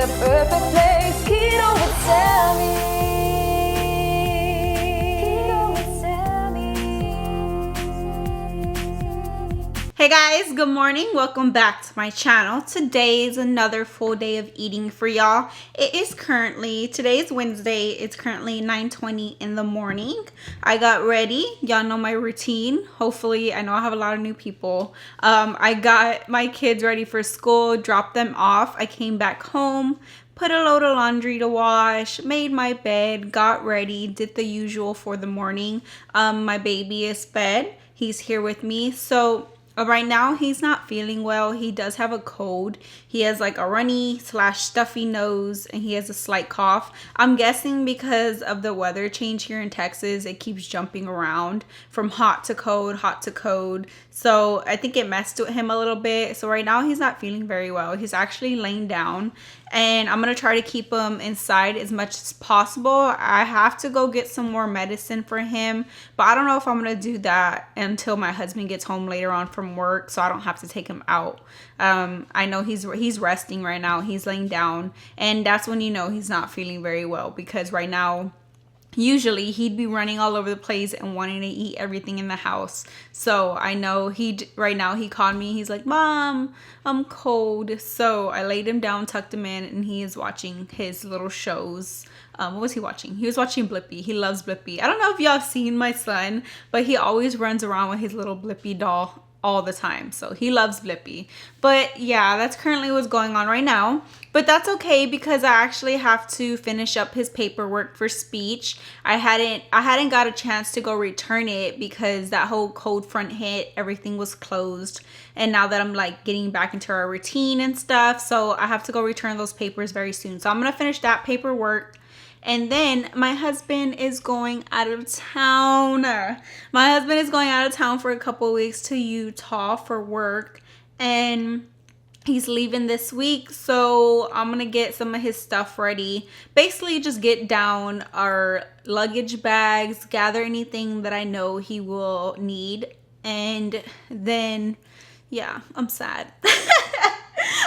the perfect place. Keto with Sammy. Keto with Sammy. Hey guys, good morning. Welcome back to my channel. Today is another full day of eating for y'all. Today is Wednesday. It's currently 9:20 in the morning. I got ready. Y'all know my routine. Hopefully, I know I have a lot of new people. I got my kids ready for school, dropped them off. I came back home, put a load of laundry to wash, made my bed, got ready, did the usual for the morning. My baby is fed. He's here with me. So right now he's not feeling well. He does have a cold. He has like a runny / stuffy nose, and he has a slight cough. I'm guessing because of the weather change here in Texas, it keeps jumping around from hot to cold, hot to cold. So I think it messed with him a little bit. So right now he's not feeling very well. He's actually laying down, and I'm gonna try to keep him inside as much as possible. I have to go get some more medicine for him, but I don't know if I'm gonna do that until my husband gets home later on from work, so I don't have to take him out. I know he's resting right now. He's laying down, and that's when you know he's not feeling very well, because right now usually he'd be running all over the place and wanting to eat everything in the house. So I know right now he called me. He's like, "Mom, I'm cold." So I laid him down, tucked him in, and he is watching his little shows. What was he watching? He was watching Blippi. He loves Blippi. I don't know if y'all seen my son, but he always runs around with his little Blippi doll all the time. So he loves Blippi. But yeah, that's currently what's going on right now. But that's okay, because I actually have to finish up his paperwork for speech. I hadn't got a chance to go return it because that whole cold front hit, everything was closed. And now that I'm like getting back into our routine and stuff, so I have to go return those papers very soon. So I'm gonna finish that paperwork. And then my husband is going out of town. My husband is going out of town for a couple of weeks to Utah for work. And he's leaving this week. So I'm going to get some of his stuff ready. Basically, just get down our luggage bags, gather anything that I know he will need. And then, yeah, I'm sad.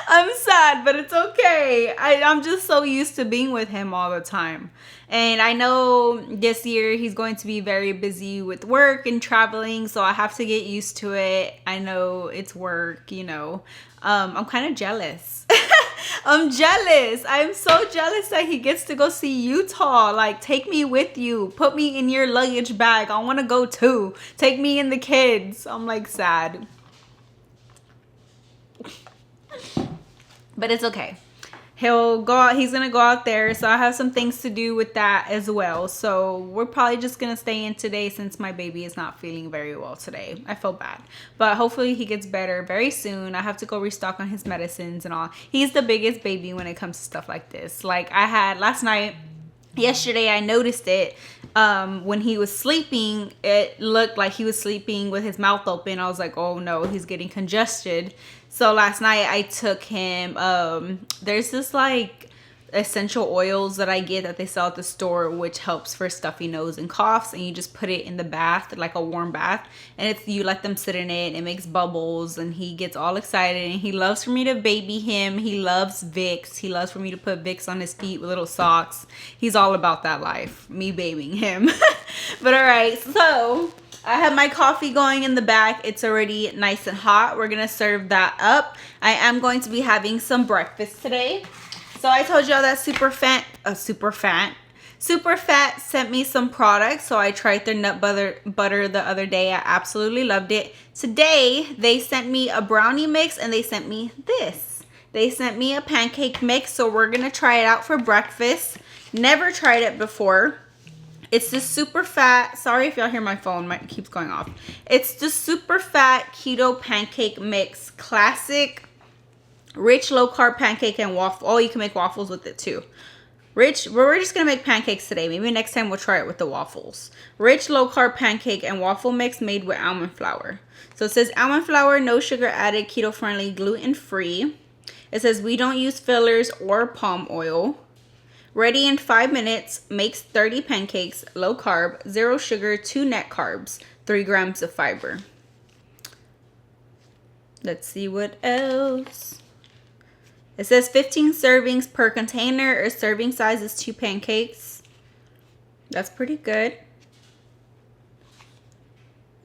I'm sad, but it's okay. I'm just so used to being with him all the time. And I know this year he's going to be very busy with work and traveling, so I have to get used to it. I know it's work, you know. I'm kind of jealous. I'm jealous. I'm so jealous that he gets to go see Utah. Like, take me with you. Put me in your luggage bag. I want to go too. Take me and the kids. I'm like sad. But it's okay. He'll go out. He's going to go out there. So I have some things to do with that as well. So we're probably just going to stay in today since my baby is not feeling very well today. I feel bad. But hopefully he gets better very soon. I have to go restock on his medicines and all. He's the biggest baby when it comes to stuff like this. Like I had last night. Yesterday I noticed it when he was sleeping. It looked like he was sleeping with his mouth open. I was like, oh no, he's getting congested. So last night I took him, there's this like essential oils that I get that they sell at the store, which helps for stuffy nose and coughs, and you just put it in the bath, like a warm bath, and you let them sit in it. It makes bubbles, and he gets all excited, and he loves for me to baby him. He loves Vicks. He loves for me to put Vicks on his feet with little socks. He's all about that life, me babying him. But all right, so I have my coffee going in the back. It's already nice and hot. We're gonna serve that up. I am going to be having some breakfast today. So I told y'all that Superfat sent me some products. So I tried their nut butter the other day. I absolutely loved it. Today they sent me a brownie mix, and they sent me this. They sent me a pancake mix. So we're gonna try it out for breakfast. Never tried it before. It's the Superfat. Sorry if y'all hear my phone. It keeps going off. It's the Superfat Keto Pancake Mix. Classic, rich, low-carb pancake and waffle. Oh, you can make waffles with it too. Rich, we're just going to make pancakes today. Maybe next time we'll try it with the waffles. Rich, low-carb pancake and waffle mix made with almond flour. So it says almond flour, no sugar added, keto-friendly, gluten-free. It says we don't use fillers or palm oil. Ready in 5 minutes, makes 30 pancakes, low carb, 0 sugar, 2 net carbs, 3 grams of fiber. Let's see what else. It says 15 servings per container, or serving size is 2 pancakes. That's pretty good.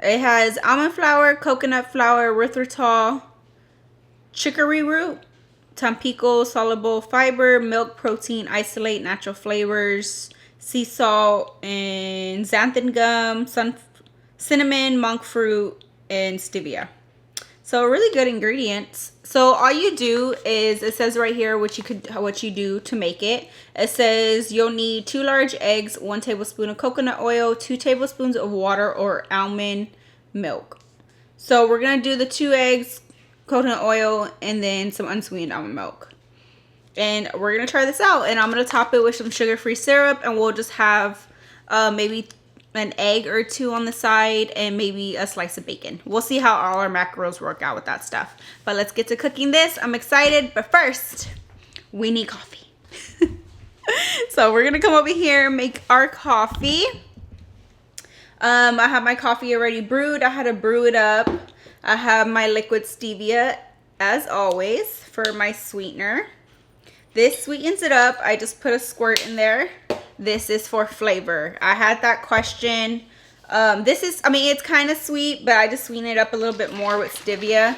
It has almond flour, coconut flour, erythritol, chicory root, tampico, soluble fiber, milk, protein, isolate, natural flavors, sea salt, and xanthan gum, cinnamon, monk fruit, and stevia. So really good ingredients. So all you do is, it says right here what you do to make it. It says you'll need 2 large eggs, 1 tablespoon of coconut oil, 2 tablespoons of water or almond milk. So we're gonna do the 2 eggs, coconut oil, and then some unsweetened almond milk. And we're gonna try this out. And I'm gonna top it with some sugar-free syrup, and we'll just have maybe an egg or 2 on the side and maybe a slice of bacon. We'll see how all our macros work out with that stuff. But let's get to cooking this. I'm excited, but first we need coffee. So we're gonna come over here and make our coffee. I have my coffee already brewed. I had to brew it up. I have my liquid stevia as always for my sweetener. This sweetens it up. I just put a squirt in there. This is for flavor. I had that question. It's kind of sweet, but I just sweeten it up a little bit more with stevia.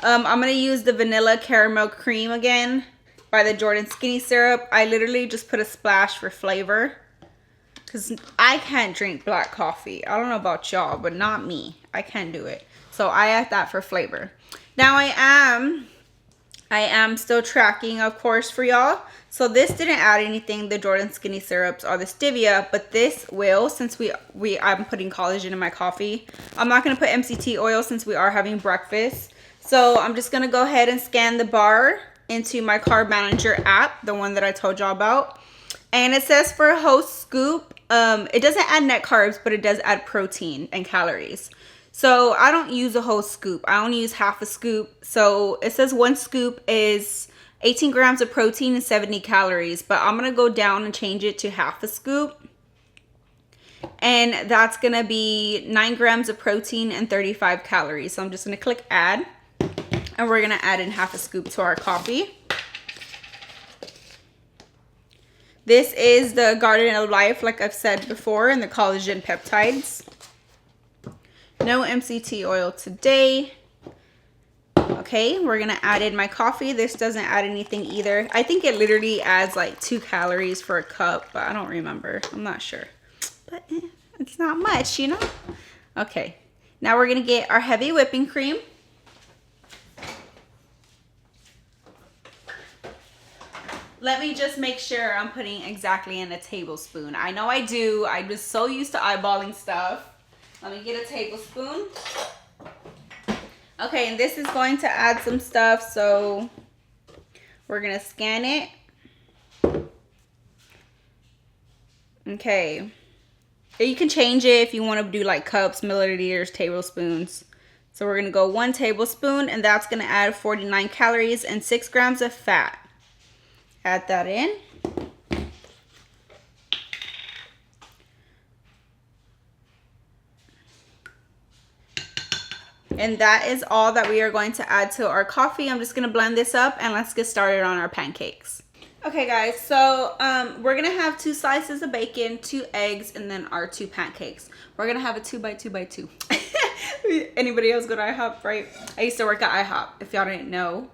I'm going to use the vanilla caramel cream again by the Jordan Skinny Syrup. I literally just put a splash for flavor because I can't drink black coffee. I don't know about y'all, but not me. I can't do it. So I add that for flavor. Now I am still tracking, of course, for y'all. So this didn't add anything, the Jordan Skinny Syrups or the stevia, but this will, since I'm putting collagen in my coffee. I'm not going to put MCT oil since we are having breakfast. So I'm just going to go ahead and scan the bar into my Carb Manager app, the one that I told y'all about. And it says for a whole scoop, it doesn't add net carbs, but it does add protein and calories. So I don't use a whole scoop. I only use half a scoop. So it says 1 scoop is 18 grams of protein and 70 calories. But I'm going to go down and change it to half a scoop. And that's going to be 9 grams of protein and 35 calories. So I'm just going to click add. And we're going to add in half a scoop to our coffee. This is the Garden of Life, like I've said before, and the collagen peptides. No MCT oil today. Okay, we're gonna add in my coffee. This doesn't add anything either. I think it literally adds like 2 calories for a cup, but I don't remember. I'm not sure. But it's not much, you know? Okay, now we're gonna get our heavy whipping cream. Let me just make sure I'm putting exactly in a tablespoon. I know I do. I'm just so used to eyeballing stuff. Let me get a tablespoon. Okay, and this is going to add some stuff, so we're going to scan it. Okay. You can change it if you want to do like cups, milliliters, tablespoons. So we're going to go 1 tablespoon, and that's going to add 49 calories and 6 grams of fat. Add that in. And that is all that we are going to add to our coffee. I'm just going to blend this up and let's get started on our pancakes. Okay guys, so we're going to have 2 slices of bacon, 2 eggs, and then our 2 pancakes. We're going to have a 2 by 2 by 2. Anybody else go to IHOP, right? I used to work at IHOP. If y'all didn't know,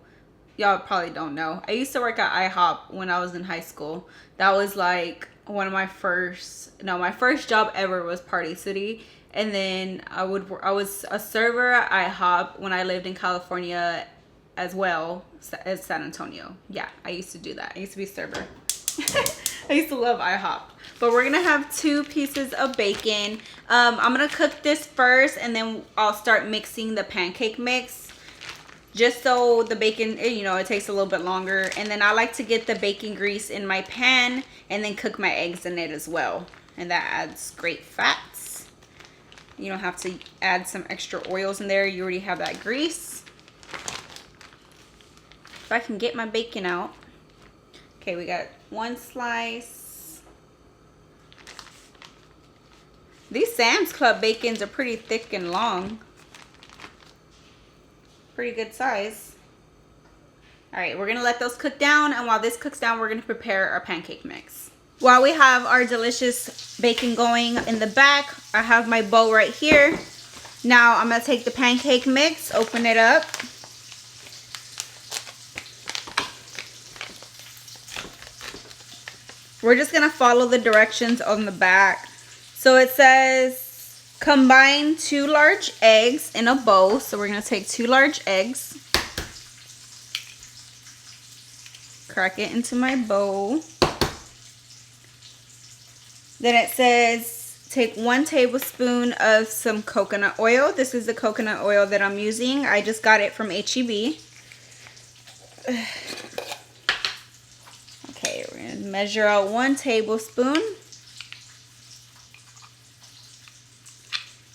y'all probably don't know. I used to work at IHOP when I was in high school. That was like one of my my first job ever was Party City. And then I was a server at IHOP when I lived in California as well as San Antonio. Yeah, I used to do that. I used to be a server. I used to love IHOP. But we're going to have 2 pieces of bacon. I'm going to cook this first and then I'll start mixing the pancake mix. Just so the bacon, you know, it takes a little bit longer. And then I like to get the bacon grease in my pan and then cook my eggs in it as well. And that adds great fats. You don't have to add some extra oils in there. You already have that grease. If I can get my bacon out. Okay, we got 1 slice. These Sam's Club bacons are pretty thick and long. Pretty good size. All right, we're gonna let those cook down, and while this cooks down, we're gonna prepare our pancake mix. While we have our delicious bacon going in the back, I have my bowl right here. Now I'm gonna take the pancake mix, open it up. We're just gonna follow the directions on the back. So it says combine 2 large eggs in a bowl. So we're gonna take 2 large eggs, crack it into my bowl. Then it says take 1 tablespoon of some coconut oil. This is the coconut oil that I'm using. I just got it from H-E-B. Okay, we're gonna measure out 1 tablespoon.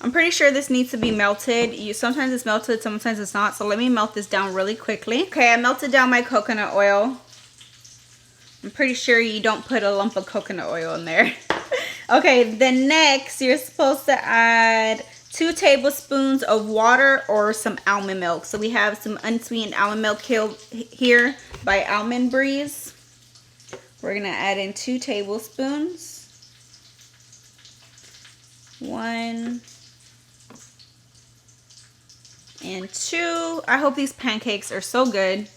I'm pretty sure this needs to be melted. Sometimes it's melted, sometimes it's not. So let me melt this down really quickly. Okay, I melted down my coconut oil. I'm pretty sure you don't put a lump of coconut oil in there. Okay, then next you're supposed to add 2 tablespoons of water or some almond milk. So we have some unsweetened almond milk here by Almond Breeze. We're gonna add in 2 tablespoons. 1 and 2. I hope these pancakes are so good,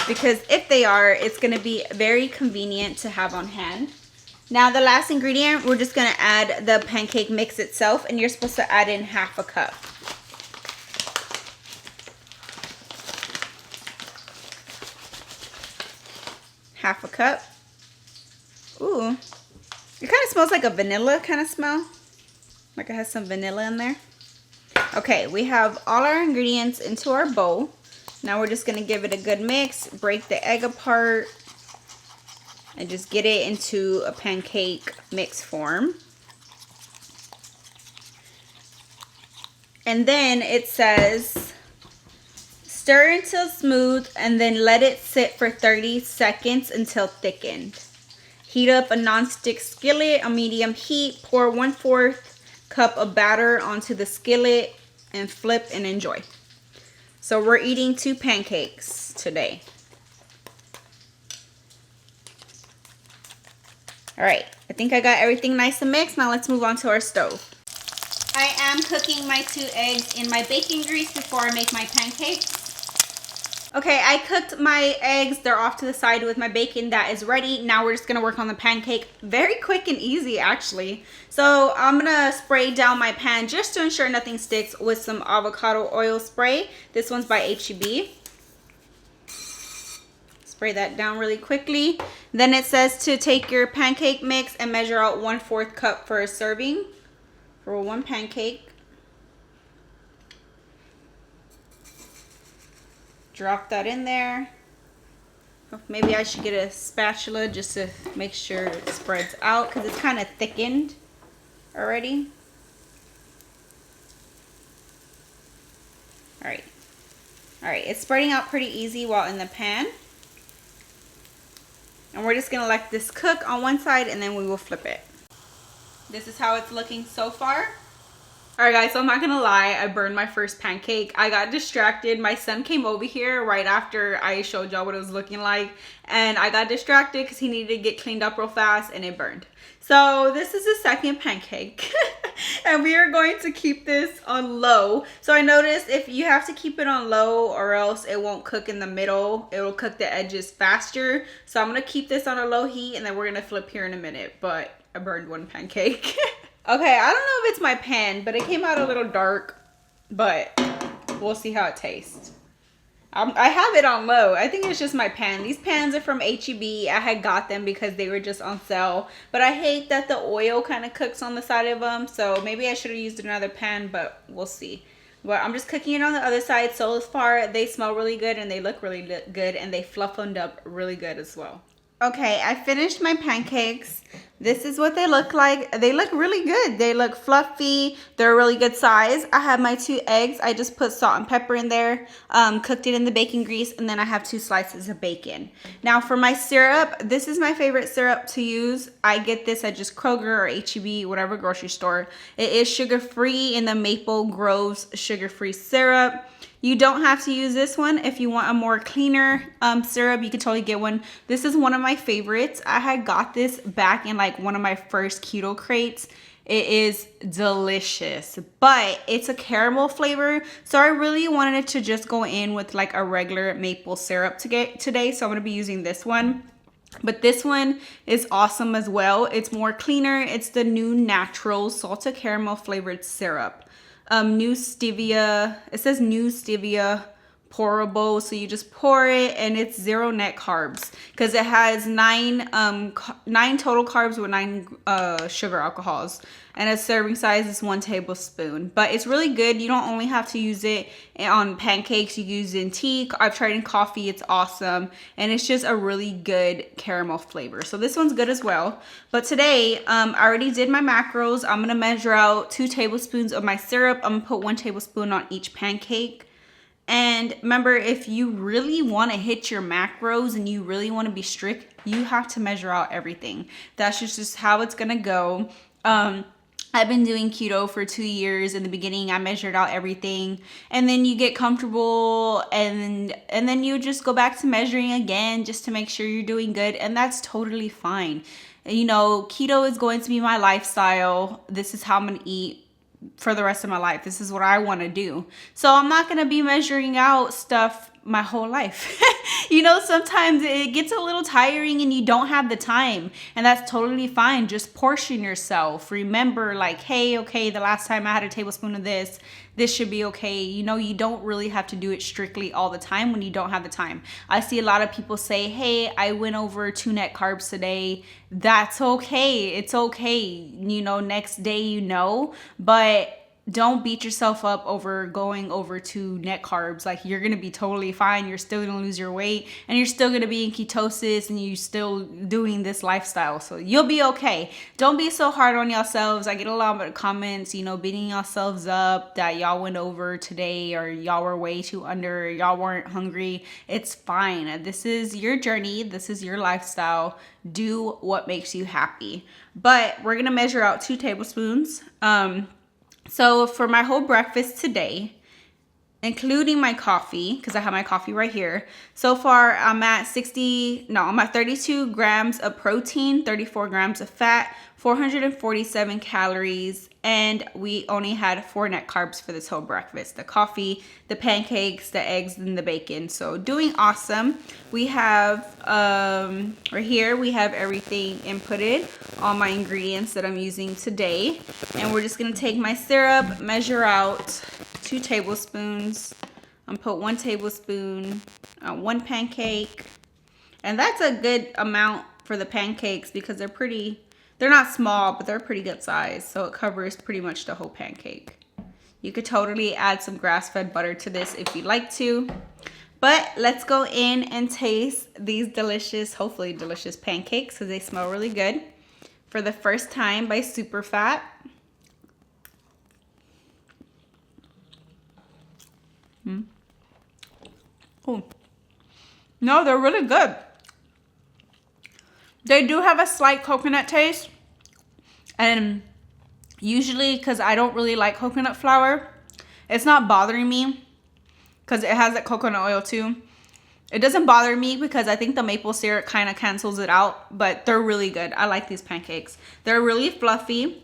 because if they are, it's gonna be very convenient to have on hand. Now the last ingredient, we're just gonna add the pancake mix itself, and you're supposed to add in 1/2 cup. Half a cup. Ooh, it kind of smells like a vanilla kind of smell. Like it has some vanilla in there. Okay, we have all our ingredients into our bowl. Now we're just gonna give it a good mix, break the egg apart, and just get it into a pancake mix form. And then it says stir until smooth and then let it sit for 30 seconds until thickened. Heat up a non-stick skillet on medium heat. Pour 1/4 cup of batter onto the skillet and flip and enjoy. So we're eating 2 pancakes today. All right, I think I got everything nice and mixed. Now let's move on to our stove. I am cooking my 2 eggs in my baking grease before I make my pancakes. Okay, I cooked my eggs. They're off to the side with my bacon. That is ready. Now we're just gonna work on the pancake. Very quick and easy, actually. So I'm gonna spray down my pan just to ensure nothing sticks with some avocado oil spray. This one's by H-E-B. Spray that down really quickly. Then it says to take your pancake mix and measure out 1/4 cup for a serving for 1 pancake. Drop that in there. Maybe I should get a spatula just to make sure it spreads out, because it's kind of thickened already. All right, it's spreading out pretty easy while in the pan. And we're just gonna let this cook on one side and then we will flip it. This is how it's looking so far. Alright guys, so I'm not gonna lie, I burned my first pancake. I got distracted. My son came over here right after I showed y'all what it was looking like, and I got distracted because he needed to get cleaned up real fast and it burned. So this is the second pancake and we are going to keep this on low. So I noticed if you have to keep it on low or else it won't cook in the middle, it will cook the edges faster. So I'm gonna keep this on a low heat and then we're gonna flip here in a minute, but I burned 1 pancake. Okay, I don't know if it's my pan, but it came out a little dark, but we'll see how it tastes. I have it on low. I think it's just my pan. These pans are from H-E-B. I had got them because they were just on sale, but I hate that the oil kind of cooks on the side of them, so maybe I should have used another pan, but we'll see. But I'm just cooking it on the other side. So far, they smell really good and they look really good and they fluffered up really good as well. Okay, I finished my pancakes. This is what they look like. They look really good. They look fluffy. They're a really good size. I have my 2 eggs. I just put salt and pepper in there, cooked it in the baking grease, and then I have 2 slices of bacon. Now for my syrup, this is my favorite syrup to use. I get this at just Kroger or H-E-B, whatever grocery store. It is sugar-free in the Maple Groves sugar-free syrup. You don't have to use this one. If you want a more cleaner syrup, you can totally get one. This is one of my favorites. I had got this back in like one of my first keto crates. It is delicious, but it's a caramel flavor. So I really wanted it to just go in with like a regular maple syrup today. So I'm gonna be using this one. But this one is awesome as well. It's more cleaner. It's the new natural salted caramel flavored syrup. New stevia. It says new stevia pourable, so you just pour it, and it's 0 net carbs because it has 9 total carbs with 9 sugar alcohols, and a serving size is 1 tablespoon. But it's really good. You don't only have to use it on pancakes, you use it in tea. I've tried it in coffee. It's awesome, and it's just a really good caramel flavor. So this one's good as well. But today I already did my macros. I'm gonna measure out 2 tablespoons of my syrup. I'm gonna put 1 tablespoon on each pancake. And remember, if you really want to hit your macros and you really want to be strict, you have to measure out everything. That's just how it's going to go. I've been doing keto for 2 years. In the beginning, I measured out everything. And then you get comfortable and then you just go back to measuring again just to make sure you're doing good. And that's totally fine. You know, keto is going to be my lifestyle. This is how I'm going to eat for the rest of my life. This is what I want to do. So I'm not going to be measuring out stuff my whole life. You know, sometimes it gets a little tiring and you don't have the time, and that's totally fine. Just portion yourself. Remember, like, hey, okay, the last time I had a tablespoon of this should be okay. You know, you don't really have to do it strictly all the time when you don't have the time. I see a lot of people say, hey, I went over 2 net carbs today. That's okay. It's okay. You know, next day, you know, but don't beat yourself up over going over 2 net carbs. Like, you're going to be totally fine. You're still going to lose your weight, and you're still going to be in ketosis, and you're still doing this lifestyle. So you'll be okay. Don't be so hard on yourselves. I get a lot of comments, you know, beating yourselves up that y'all went over today, or y'all were way too under, y'all weren't hungry. It's fine. This is your journey. This is your lifestyle. Do what makes you happy. But we're going to measure out 2 tablespoons. So for my whole breakfast today, including my coffee, because I have my coffee right here, so far I'm at 32 grams of protein, 34 grams of fat, 447 calories, and we only had 4 net carbs for this whole breakfast: the coffee, the pancakes, the eggs, and the bacon. So doing awesome. We have right here, we have everything inputted, all my ingredients that I'm using today. And we're just gonna take my syrup, measure out 2 tablespoons. I'm put 1 tablespoon on 1 pancake, and that's a good amount for the pancakes because they're not small, but they're pretty good size, so it covers pretty much the whole pancake. You could totally add some grass-fed butter to this if you'd like to. But let's go in and taste these delicious, hopefully delicious pancakes, because they smell really good. For the first time by Superfat. Oh, no, they're really good. They do have a slight coconut taste, and usually, because I don't really like coconut flour, it's not bothering me because it has that coconut oil too. It doesn't bother me because I think the maple syrup kind of cancels it out, but they're really good. I like these pancakes. They're really fluffy.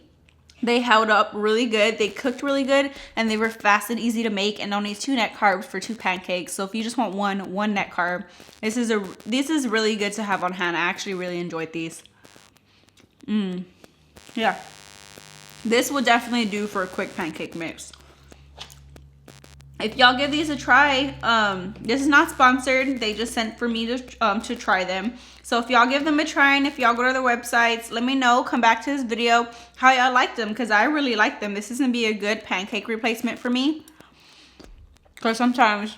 They held up really good. They cooked really good, and they were fast and easy to make, and only 2 net carbs for 2 pancakes. So if you just want one net carb, this is really good to have on hand. I actually really enjoyed these. Yeah. This would definitely do for a quick pancake mix. If y'all give these a try, this is not sponsored. They just sent for me to try them. So if y'all give them a try, and if y'all go to their websites, let me know. Come back to this video how y'all like them, because I really like them. This is gonna be a good pancake replacement for me, because sometimes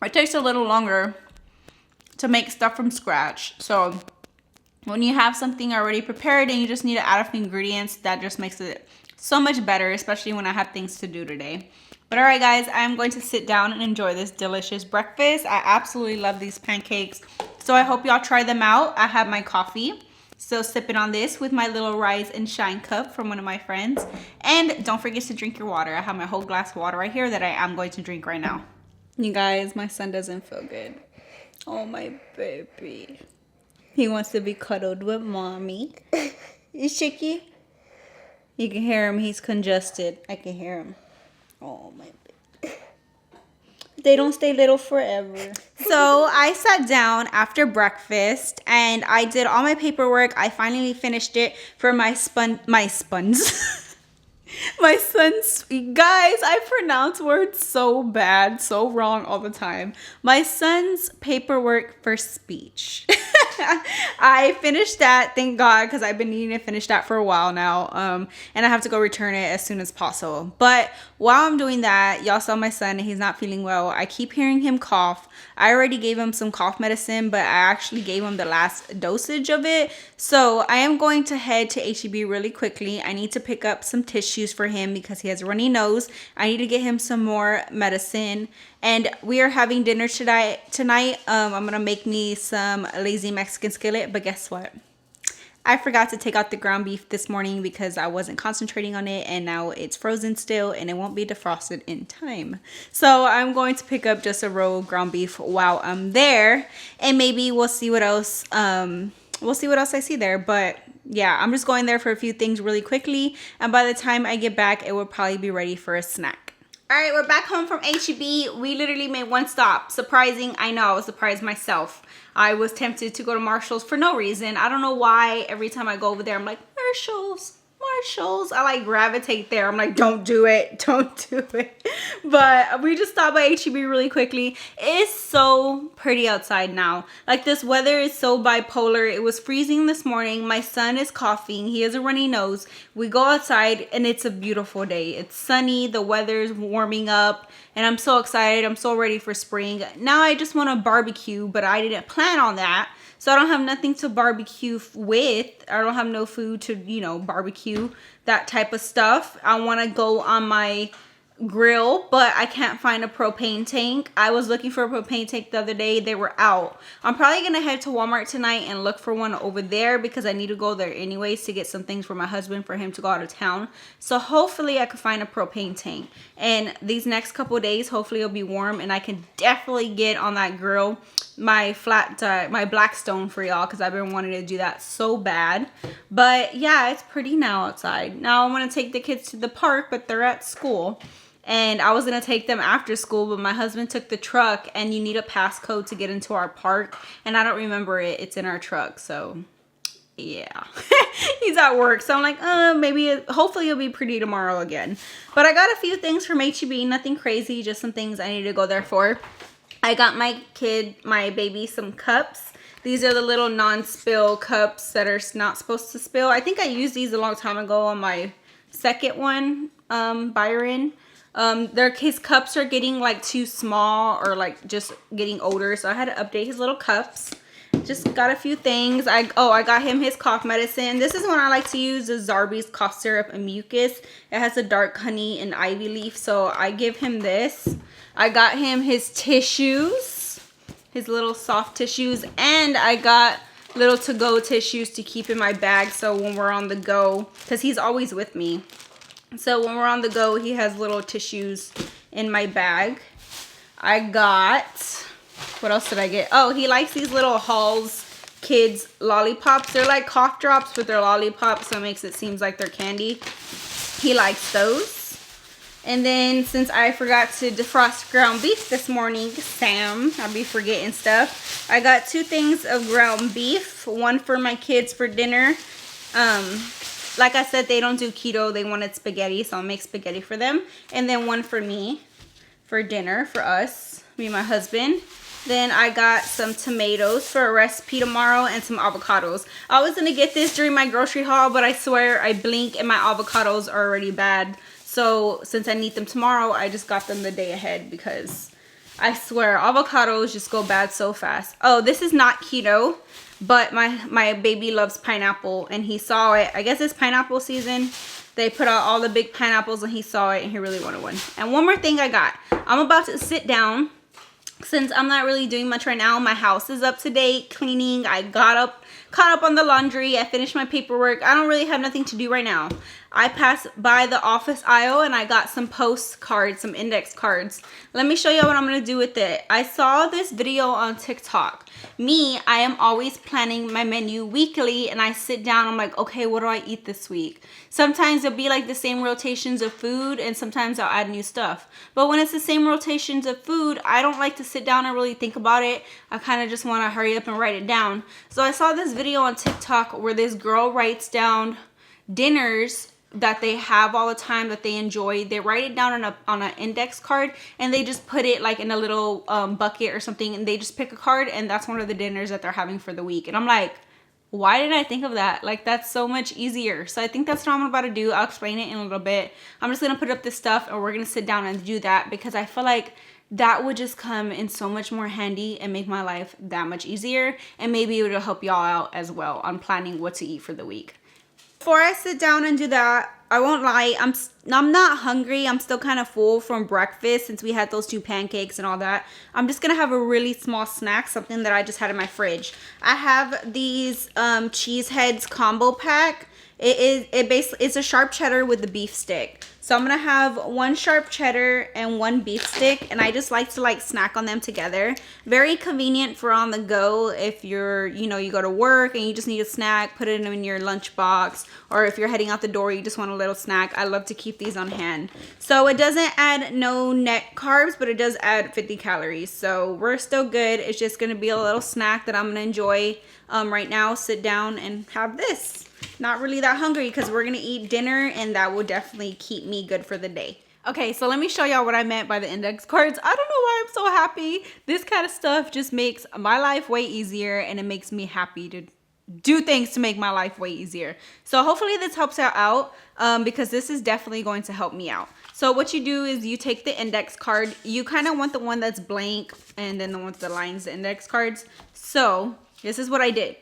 it takes a little longer to make stuff from scratch. So when you have something already prepared and you just need to add a few ingredients, that just makes it so much better, especially when I have things to do today. But all right, guys, I'm going to sit down and enjoy this delicious breakfast. I absolutely love these pancakes. So I hope y'all try them out. I have my coffee. So sipping on this with my little Rise and Shine cup from one of my friends. And don't forget to drink your water. I have my whole glass of water right here that I am going to drink right now. You guys, my son doesn't feel good. Oh, my baby. He wants to be cuddled with mommy. You shaky? You can hear him. He's congested. I can hear him. Oh, my baby. They don't stay little forever. So I sat down after breakfast and I did all my paperwork. I finally finished it for my sons. My son's, guys, I pronounce words so bad, so wrong all the time. My son's paperwork for speech. I finished that, thank God, because I've been needing to finish that for a while now. And I have to go return it as soon as possible. But while I'm doing that, y'all saw my son, and he's not feeling well. I keep hearing him cough. I already gave him some cough medicine, but I actually gave him the last dosage of it. So I am going to head to HEB really quickly. I need to pick up some tissues for him because he has a runny nose. I need to get him some more medicine. And we are having dinner tonight. I'm going to make me some lazy Mexican skillet. But guess what? I forgot to take out the ground beef this morning because I wasn't concentrating on it, and now it's frozen still and it won't be defrosted in time. So I'm going to pick up just a roll of ground beef while I'm there, and maybe we'll see what else I see there. But yeah, I'm just going there for a few things really quickly, and by the time I get back, it will probably be ready for a snack. All right, we're back home from HEB. We literally made one stop. Surprising, I know, I was surprised myself. I was tempted to go to Marshall's for no reason. I don't know why every time I go over there, I'm like, Marshall's. I like gravitate there. I'm like, don't do it. But we just stopped by HEB really quickly. It's so pretty outside now. Like, this weather is so bipolar. It was freezing this morning. My son is coughing. He has a runny nose. We go outside and it's a beautiful day. It's sunny. The weather's warming up. And I'm so excited. I'm so ready for spring. Now I just want to barbecue, but I didn't plan on that. So I don't have nothing to barbecue with. I don't have no food to, barbecue, that type of stuff. I want to go on my grill, but I can't find a propane tank. I was looking for a propane tank the other day. They were out. I'm probably going to head to Walmart tonight and look for one over there because I need to go there anyways to get some things for my husband for him to go out of town. So hopefully I can find a propane tank. And these next couple of days, hopefully it'll be warm and I can definitely get on that grill my Blackstone for y'all because I've been wanting to do that so bad. But yeah, it's pretty now outside. Now I want to take the kids to the park, but they're at school. And I was going to take them after school, but my husband took the truck and you need a passcode to get into our park. And I don't remember it. It's in our truck. So yeah, he's at work. So I'm like, hopefully it'll be pretty tomorrow again. But I got a few things from HEB, nothing crazy, just some things I need to go there for. I got my baby, some cups. These are the little non-spill cups that are not supposed to spill. I think I used these a long time ago on my second one, Byron. His cups are getting like too small or like just getting older. So I had to update his little cups. Just got a few things. I got him his cough medicine. This is one I like to use, the Zarbee's cough syrup and mucus. It has a dark honey and ivy leaf. So I give him this. I got him his tissues, his little soft tissues, and I got little to-go tissues to keep in my bag so when we're on the go, because he's always with me. So when we're on the go, he has little tissues in my bag. I got, what else did I get? Oh, he likes these little Halls Kids lollipops. They're like cough drops, but they're lollipops, so it makes it seem like they're candy. He likes those. And then since I forgot to defrost ground beef this morning, I'll be forgetting stuff. I got 2 things of ground beef. One for my kids for dinner. Like I said, they don't do keto. They wanted spaghetti, so I'll make spaghetti for them. And then one for me for dinner, for us, me and my husband. Then I got some tomatoes for a recipe tomorrow and some avocados. I was going to get this during my grocery haul, but I swear I blink and my avocados are already bad. So since I need them tomorrow, I just got them the day ahead because I swear avocados just go bad so fast. Oh, this is not keto, but my baby loves pineapple and he saw it. I guess it's pineapple season. They put out all the big pineapples and he saw it and he really wanted one. And one more thing I got. I'm about to sit down since I'm not really doing much right now, my house is up to date, cleaning. I caught up on the laundry. I finished my paperwork. I don't really have nothing to do right now. I passed by the office aisle and I got some postcards, some index cards. Let me show you what I'm going to do with it. I saw this video on TikTok. I am always planning my menu weekly, and I sit down, I'm like, okay, what do I eat this week? Sometimes it'll be like the same rotations of food, and sometimes I'll add new stuff. But when it's the same rotations of food, I don't like to sit down and really think about it. I kind of just want to hurry up and write it down. So I saw this video on TikTok where this girl writes down dinners that they have all the time that they enjoy. They write it down on an index card, and they just put it like in a little bucket or something, and they just pick a card, and that's one of the dinners that they're having for the week. And I'm like, why didn't I think of that? Like, that's so much easier. So I think that's what I'm about to do. I'll explain it in a little bit. I'm just gonna put up this stuff and we're gonna sit down and do that, because I feel like that would just come in so much more handy and make my life that much easier, and maybe it'll help y'all out as well on planning what to eat for the week. Before I sit down and do that, I won't lie, I'm not hungry. I'm still kind of full from breakfast since we had those 2 pancakes and all that. I'm just gonna have a really small snack, something that I just had in my fridge. I have these cheese heads combo pack. It's a sharp cheddar with the beef stick. So I'm gonna have 1 sharp cheddar and 1 beef stick, and I just like to snack on them together. Very convenient for on the go if you're, you go to work and you just need a snack, put it in your lunchbox, or if you're heading out the door, you just want a little snack. I love to keep these on hand. So it doesn't add no net carbs, but it does add 50 calories. So we're still good. It's just gonna be a little snack that I'm gonna enjoy right now. Sit down and have this. Not really that hungry because we're gonna eat dinner, and that will definitely keep me good for the day. Okay, so let me show y'all what I meant by the index cards. I don't know why I'm so happy. This kind of stuff just makes my life way easier, and it makes me happy to do things to make my life way easier. So hopefully this helps out because this is definitely going to help me out. So what you do is you take the index card. You kind of want the one that's blank, and then the one with the lines, the index cards. So this is what I did.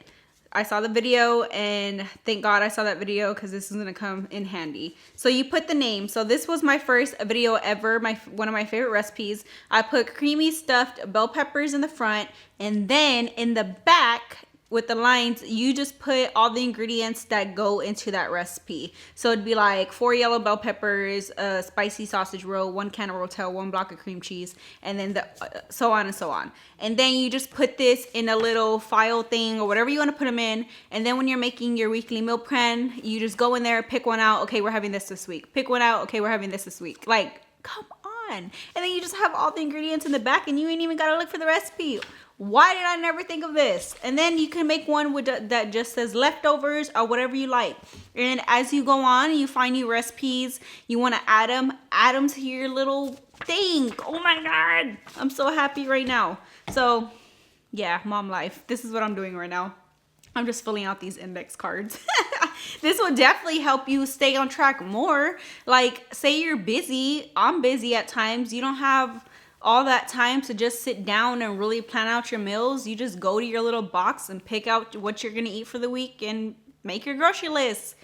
I saw the video, and thank God I saw that video because this is going to come in handy. So you put the name. So this was my first video ever, one of my favorite recipes. I put creamy stuffed bell peppers in the front, and then in the back with the lines, you just put all the ingredients that go into that recipe. So it'd be like 4 yellow bell peppers, a spicy sausage roll, 1 can of Rotel, 1 block of cream cheese, and then so on and so on. And then you just put this in a little file thing or whatever you want to put them in. And then when you're making your weekly meal plan, you just go in there, pick one out. Okay, we're having this week. Pick one out. Okay, we're having this week. Like, come on. And then you just have all the ingredients in the back, and you ain't even got to look for the recipe. Why did I never think of this? And then you can make one with that just says leftovers or whatever you like. And as you go on, you find new recipes. You want to add them to your little thing. Oh my God. I'm so happy right now. So yeah, mom life. This is what I'm doing right now. I'm just filling out these index cards. This will definitely help you stay on track more. Like, say you're busy. I'm busy at times. You don't have all that time to just sit down and really plan out your meals. You just go to your little box and pick out what you're gonna eat for the week and make your grocery list.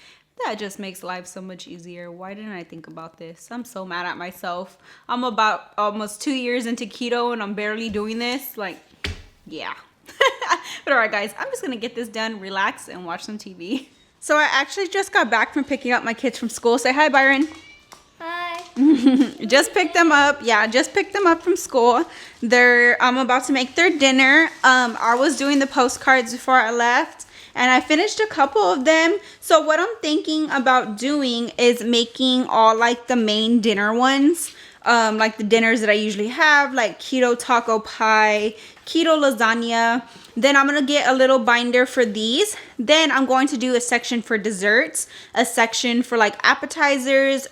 That just makes life so much easier. Why didn't I think about this? I'm so mad at myself. I'm about almost 2 years into keto and I'm barely doing this. Like, yeah. But all right, guys, I'm just gonna get this done, relax, and watch some TV. So I actually just got back from picking up my kids from school. Say hi, Byron. Hi. Just picked them up. Yeah, just picked them up from school. I'm about to make their dinner. I was doing the postcards before I left, and I finished a couple of them. So what I'm thinking about doing is making all like the main dinner ones. Like the dinners that I usually have, like keto taco pie, keto lasagna. Then I'm gonna get a little binder for these. Then I'm going to do a section for desserts, a section for like appetizers,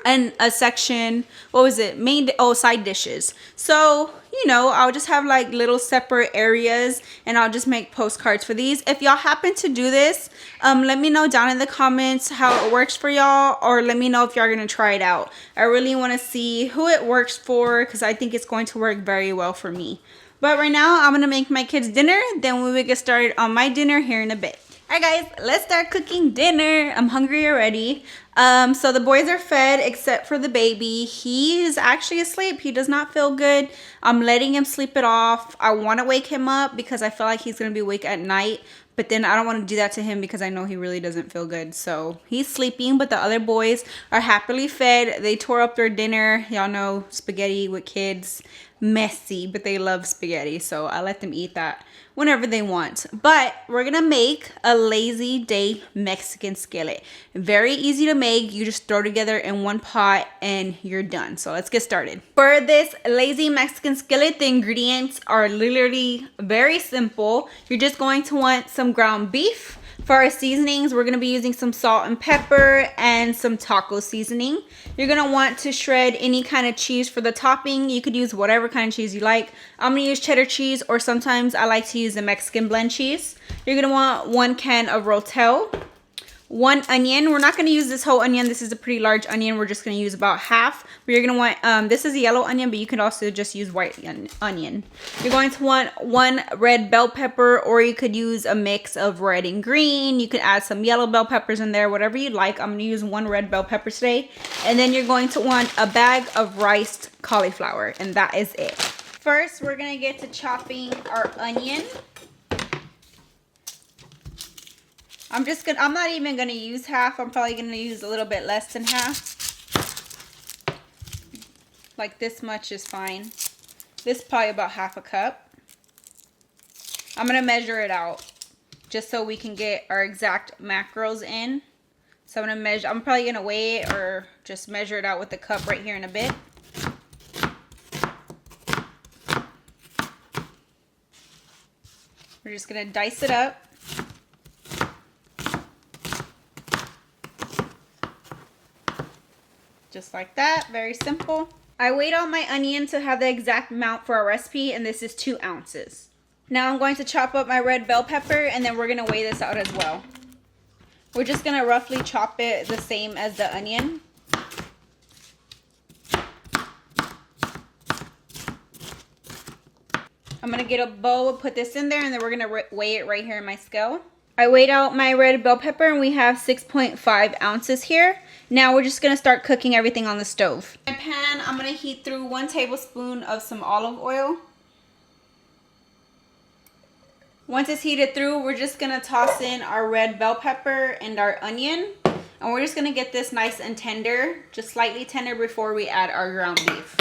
and a section, side dishes. So, I'll just have like little separate areas, and I'll just make postcards for these. If y'all happen to do this, let me know down in the comments how it works for y'all, or let me know if y'all gonna try it out. I really want to see who it works for, because I think it's going to work very well for me. But right now, I'm gonna make my kids dinner, then we will get started on my dinner here in a bit. Alright guys, let's start cooking dinner. I'm hungry already. So the boys are fed except for the baby. He is actually asleep. He does not feel good. I'm letting him sleep it off. I want to wake him up because I feel like he's going to be awake at night. But then I don't want to do that to him because I know he really doesn't feel good. So he's sleeping, but the other boys are happily fed. They tore up their dinner. Y'all know spaghetti with kids. Messy, but they love spaghetti. So I let them eat that whenever they want. But we're going to make a lazy day Mexican skillet. Very easy to make. You just throw together in one pot and you're done. So let's get started. For this lazy Mexican skillet, the ingredients are literally very simple. You're just going to want some ground beef. For our seasonings, we're going to be using some salt and pepper and some taco seasoning. You're going to want to shred any kind of cheese for the topping. You could use whatever kind of cheese you like. I'm going to use cheddar cheese, or sometimes I like to use the Mexican blend cheese. You're going to want 1 can of Rotel. 1 onion. We're not going to use this whole onion. This is a pretty large onion. We're just going to use about half. But you're going to want, this is a yellow onion, but you can also just use white onion. You're going to want 1 red bell pepper, or you could use a mix of red and green. You could add some yellow bell peppers in there, whatever you like. I'm going to use 1 red bell pepper today. And then you're going to want a bag of riced cauliflower, and that is it. First, we're going to get to chopping our onion. I'm not even gonna use half. I'm probably gonna use a little bit less than half. Like this much is fine. This is probably about half a cup. I'm gonna measure it out just so we can get our exact macros in. So I'm probably gonna weigh it or just measure it out with the cup right here in a bit. We're just gonna dice it up. Just like that, very simple. I weighed out my onion to have the exact amount for our recipe, and this is 2 ounces. Now I'm going to chop up my red bell pepper, and then we're gonna weigh this out as well. We're just gonna roughly chop it the same as the onion. I'm gonna get a bowl, put this in there, and then we're gonna weigh it right here in my scale. I weighed out my red bell pepper, and we have 6.5 ounces here. Now we're just gonna start cooking everything on the stove. In my pan, I'm gonna heat through 1 tablespoon of some olive oil. Once it's heated through, we're just gonna toss in our red bell pepper and our onion. And we're just gonna get this nice and tender, just slightly tender before we add our ground beef.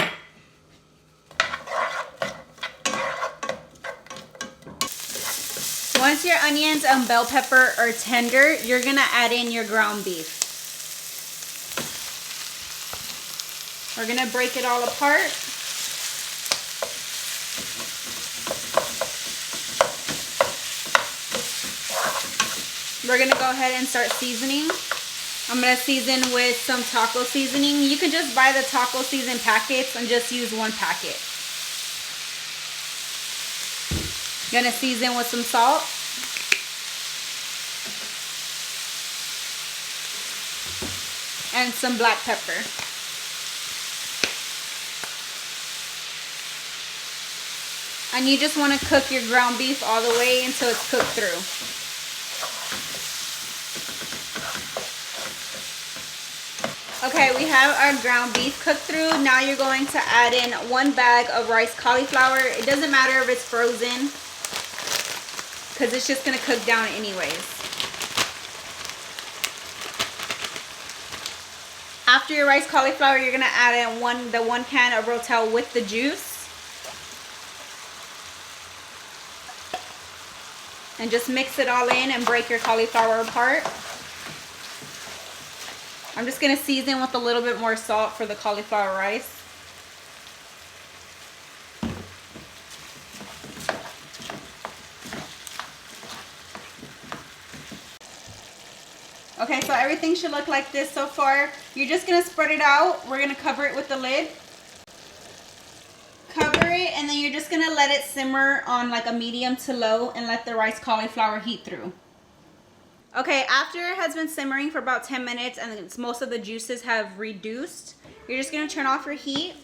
Once your onions and bell pepper are tender, you're gonna add in your ground beef. We're gonna break it all apart. We're gonna go ahead and start seasoning. I'm gonna season with some taco seasoning. You can just buy the taco season packets and just use 1 packet. Gonna season with some salt. And some black pepper. And you just want to cook your ground beef all the way until it's cooked through. Okay, we have our ground beef cooked through. Now you're going to add in 1 bag of riced cauliflower. It doesn't matter if it's frozen, because it's just going to cook down anyways. After your riced cauliflower, you're going to add in the 1 can of Rotel with the juice. And just mix it all in and break your cauliflower apart. I'm just going to season with a little bit more salt for the cauliflower rice. Okay, so everything should look like this so far. You're just going to spread it out. We're going to cover it with the lid. Cover it, and then you're just going to let it simmer on like a medium to low and let the rice cauliflower heat through. Okay, after it has been simmering for about 10 minutes and most of the juices have reduced, you're just going to turn off your heat.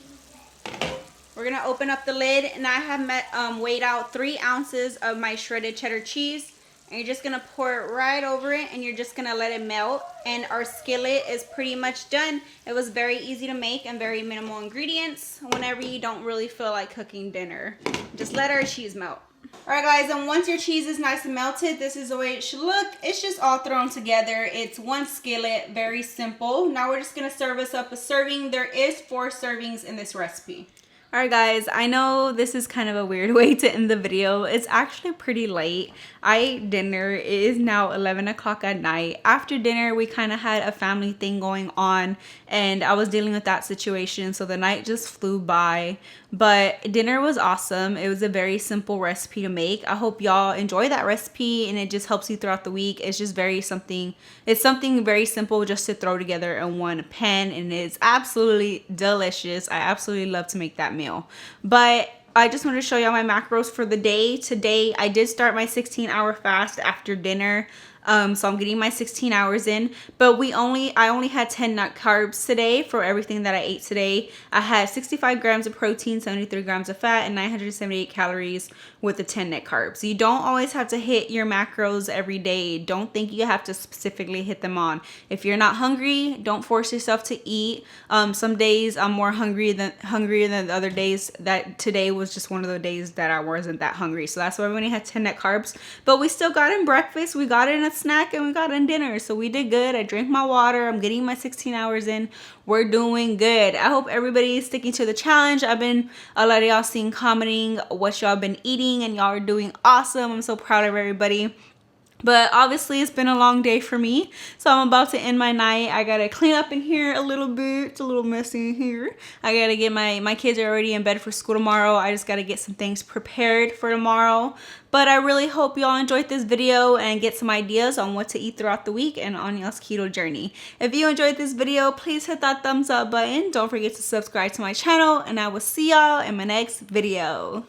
We're going to open up the lid, and I have weighed out 3 ounces of my shredded cheddar cheese. And you're just gonna pour it right over it, and you're just gonna let it melt. And our skillet is pretty much done. It was very easy to make and very minimal ingredients whenever you don't really feel like cooking dinner. Just let our cheese melt. Alright guys, and once your cheese is nice and melted, this is the way it should look. It's just all thrown together. It's one skillet, very simple. Now we're just gonna serve us up a serving. There is 4 servings in this recipe. Alright guys, I know this is kind of a weird way to end the video. It's actually pretty late. I ate dinner. It is now 11 o'clock at night. After dinner, we kind of had a family thing going on, and I was dealing with that situation, so the night just flew by. But dinner was awesome. It was a very simple recipe to make. I hope y'all enjoy that recipe, and it just helps you throughout the week. It's just something very simple just to throw together in one pan, and it's absolutely delicious. I absolutely love to make that meal. But I just wanted to show y'all my macros for the day. Today, I did start my 16-hour fast after dinner. So I'm getting my 16 hours in, but I only had 10 net carbs today for everything that I ate today. I had 65 grams of protein, 73 grams of fat, and 978 calories with the 10 net carbs. You don't always have to hit your macros every day. Don't think you have to specifically hit them on. If you're not hungry, don't force yourself to eat. Some days I'm more hungrier than the other days. That today was just one of the days that I wasn't that hungry. So that's why we only had 10 net carbs, but we still got in breakfast. We got in a snack, and we got in dinner, so we did good. I drank my water. I'm getting my 16 hours in. We're doing good. I hope everybody is sticking to the challenge. I've been a lot of y'all seen commenting what y'all been eating, and y'all are doing awesome. I'm so proud of everybody. But obviously it's been a long day for me, so I'm about to end my night. I gotta clean up in here a little bit. It's a little messy in here. I gotta get my kids are already in bed for school tomorrow. I just gotta get some things prepared for tomorrow. But I really hope y'all enjoyed this video and get some ideas on what to eat throughout the week and on y'all's keto journey. If you enjoyed this video, please hit that thumbs up button. Don't forget to subscribe to my channel, and I will see y'all in my next video.